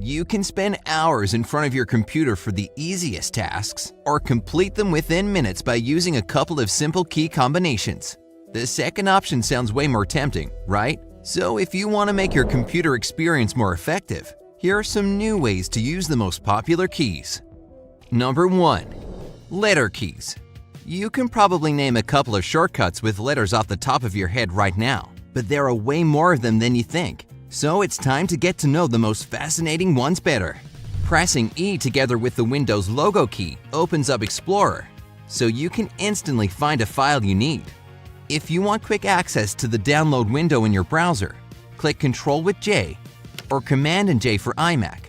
You can spend hours in front of your computer for the easiest tasks, or complete them within minutes by using a couple of simple key combinations. The second option sounds way more tempting, right? So if you want to make your computer experience more effective, here are some new ways to use the most popular keys. Number 1. Letter keys. You can probably name a couple of shortcuts with letters off the top of your head right now, but there are way more of them than you think. So it's time to get to know the most fascinating ones better. Pressing E together with the Windows logo key opens up Explorer, so you can instantly find a file you need. If you want quick access to the download window in your browser, click Ctrl with J or Command and J for iMac.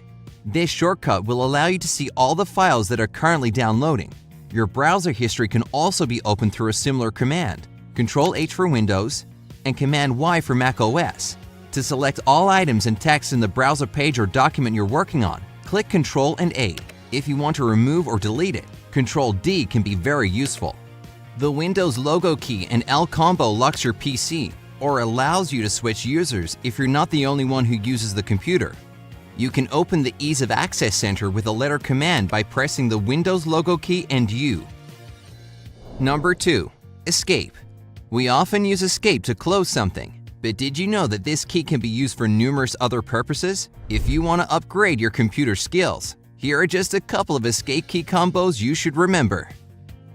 This shortcut will allow you to see all the files that are currently downloading. Your browser history can also be opened through a similar command, Ctrl H for Windows and Command Y for Mac OS. To select all items and text in the browser page or document you're working on, click Ctrl and A. If you want to remove or delete it, Ctrl D can be very useful. The Windows logo key and L combo locks your PC or allows you to switch users if you're not the only one who uses the computer. You can open the Ease of Access Center with a letter command by pressing the Windows logo key and U. Number 2. Escape. We often use Escape to close something. But did you know that this key can be used for numerous other purposes? If you want to upgrade your computer skills, here are just a couple of escape key combos you should remember.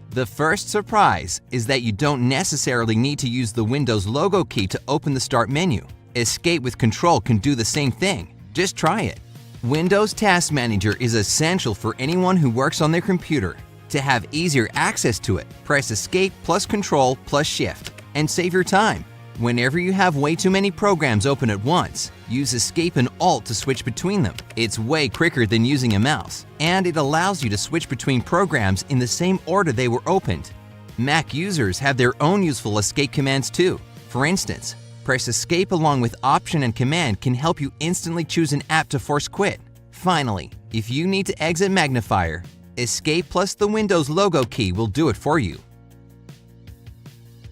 The first surprise is that you don't necessarily need to use the Windows logo key to open the Start menu. Escape with Control can do the same thing. Just try it. Windows Task Manager is essential for anyone who works on their computer. To have easier access to it, press Escape plus Control plus Shift and save your time. Whenever you have way too many programs open at once, use Escape and Alt to switch between them. It's way quicker than using a mouse, and it allows you to switch between programs in the same order they were opened. Mac users have their own useful escape commands too. For instance, press Escape along with Option and Command can help you instantly choose an app to force quit. Finally, if you need to exit Magnifier, Escape plus the Windows logo key will do it for you.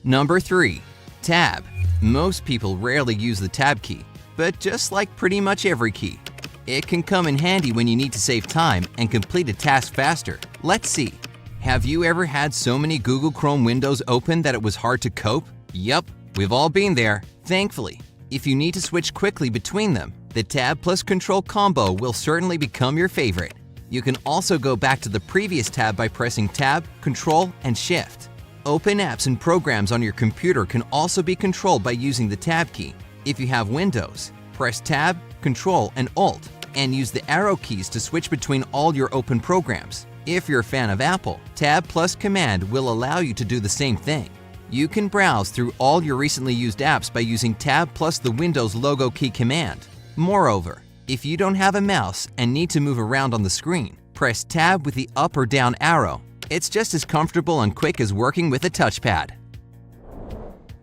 Number 3. Tab. Most people rarely use the Tab key, but just like pretty much every key, it can come in handy when you need to save time and complete a task faster. Let's see. Have you ever had so many Google Chrome windows open that it was hard to cope? Yup, we've all been there. Thankfully, if you need to switch quickly between them, the Tab plus Control combo will certainly become your favorite. You can also go back to the previous tab by pressing Tab, Control, and Shift. Open apps and programs on your computer can also be controlled by using the Tab key. If you have Windows, press Tab, Control, and Alt, and use the arrow keys to switch between all your open programs. If you're a fan of Apple, Tab plus Command will allow you to do the same thing. You can browse through all your recently used apps by using Tab plus the Windows logo key command. Moreover, if you don't have a mouse and need to move around on the screen, press Tab with the up or down arrow. It's just as comfortable and quick as working with a touchpad.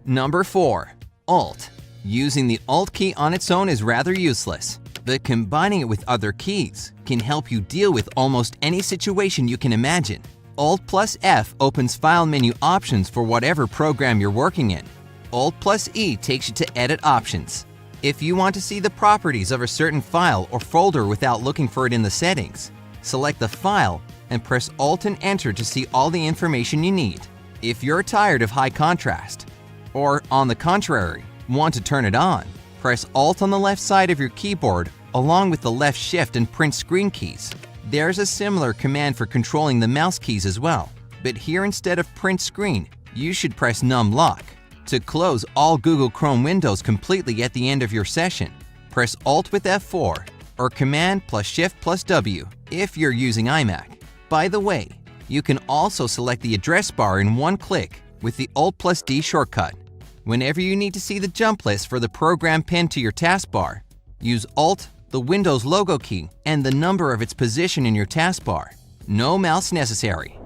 Number 4. Alt. Using the Alt key on its own is rather useless, but combining it with other keys can help you deal with almost any situation you can imagine. Alt plus F opens file menu options for whatever program you're working in. Alt plus E takes you to edit options. If you want to see the properties of a certain file or folder without looking for it in the settings, select the file and press Alt and Enter to see all the information you need. If you're tired of high contrast, or on the contrary, want to turn it on, press Alt on the left side of your keyboard along with the left Shift and Print Screen keys. There's a similar command for controlling the mouse keys as well, but here instead of Print Screen, you should press Num Lock. To close all Google Chrome windows completely at the end of your session, press Alt with F4 or Command plus Shift plus W if you're using iMac. By the way, you can also select the address bar in one click with the Alt plus D shortcut. Whenever you need to see the jump list for the program pinned to your taskbar, use Alt, the Windows logo key, and the number of its position in your taskbar. No mouse necessary.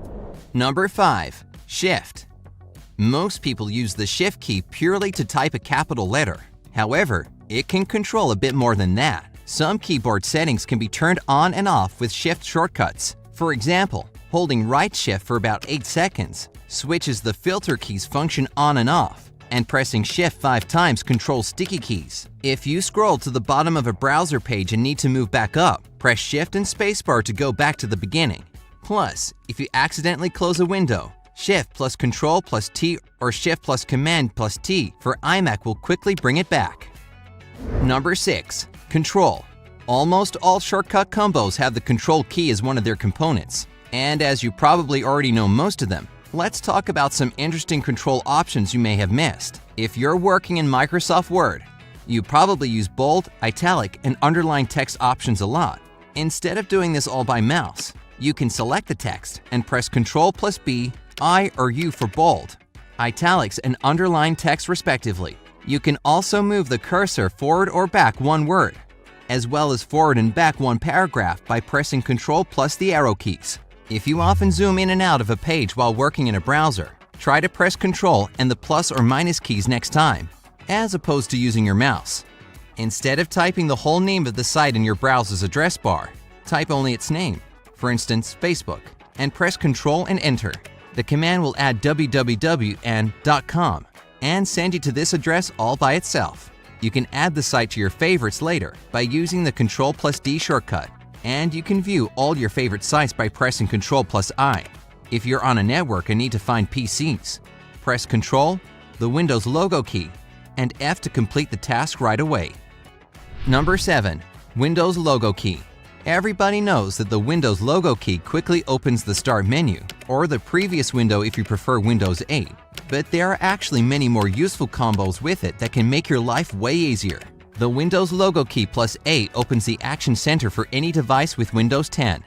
Number 5. Shift. Most people use the Shift key purely to type a capital letter. However, it can control a bit more than that. Some keyboard settings can be turned on and off with Shift shortcuts. For example, holding right Shift for about 8 seconds switches the filter key's function on and off, and pressing Shift 5 times controls sticky keys. If you scroll to the bottom of a browser page and need to move back up, press Shift and spacebar to go back to the beginning. Plus, if you accidentally close a window, Shift plus Control plus T or Shift plus Command plus T for iMac will quickly bring it back. Number 6. Control. Almost all shortcut combos have the Control key as one of their components. And as you probably already know most of them, let's talk about some interesting control options you may have missed. If you're working in Microsoft Word, you probably use bold, italic, and underline text options a lot. Instead of doing this all by mouse, you can select the text and press Ctrl plus B, I or U for bold, italics, and underline text respectively. You can also move the cursor forward or back one word, as well as forward and back one paragraph by pressing Ctrl plus the arrow keys. If you often zoom in and out of a page while working in a browser, try to press Ctrl and the plus or minus keys next time, as opposed to using your mouse. Instead of typing the whole name of the site in your browser's address bar, type only its name, for instance, Facebook, and press Ctrl and Enter. The command will add www and .com and send you to this address all by itself. You can add the site to your favorites later by using the Ctrl plus D shortcut, and you can view all your favorite sites by pressing Ctrl plus I. If you're on a network and need to find PCs, press Ctrl, the Windows logo key, and F to complete the task right away. Number 7. Windows logo key. Everybody knows that the Windows logo key quickly opens the Start menu, or the previous window if you prefer Windows 8. But there are actually many more useful combos with it that can make your life way easier. The Windows logo key plus A opens the Action Center for any device with Windows 10.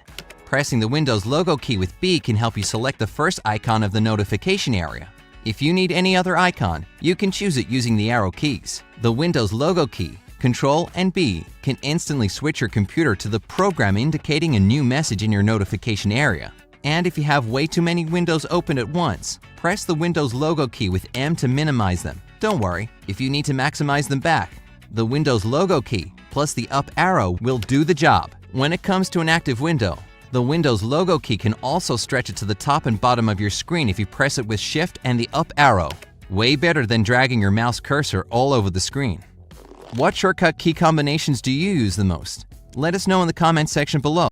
Pressing the Windows logo key with B can help you select the first icon of the notification area. If you need any other icon, you can choose it using the arrow keys. The Windows logo key, Control and B can instantly switch your computer to the program indicating a new message in your notification area. And if you have way too many windows open at once, press the Windows logo key with M to minimize them. Don't worry, if you need to maximize them back, the Windows logo key plus the up arrow will do the job. When it comes to an active window, the Windows logo key can also stretch it to the top and bottom of your screen if you press it with Shift and the up arrow. Way better than dragging your mouse cursor all over the screen. What shortcut key combinations do you use the most? Let us know in the comments section below.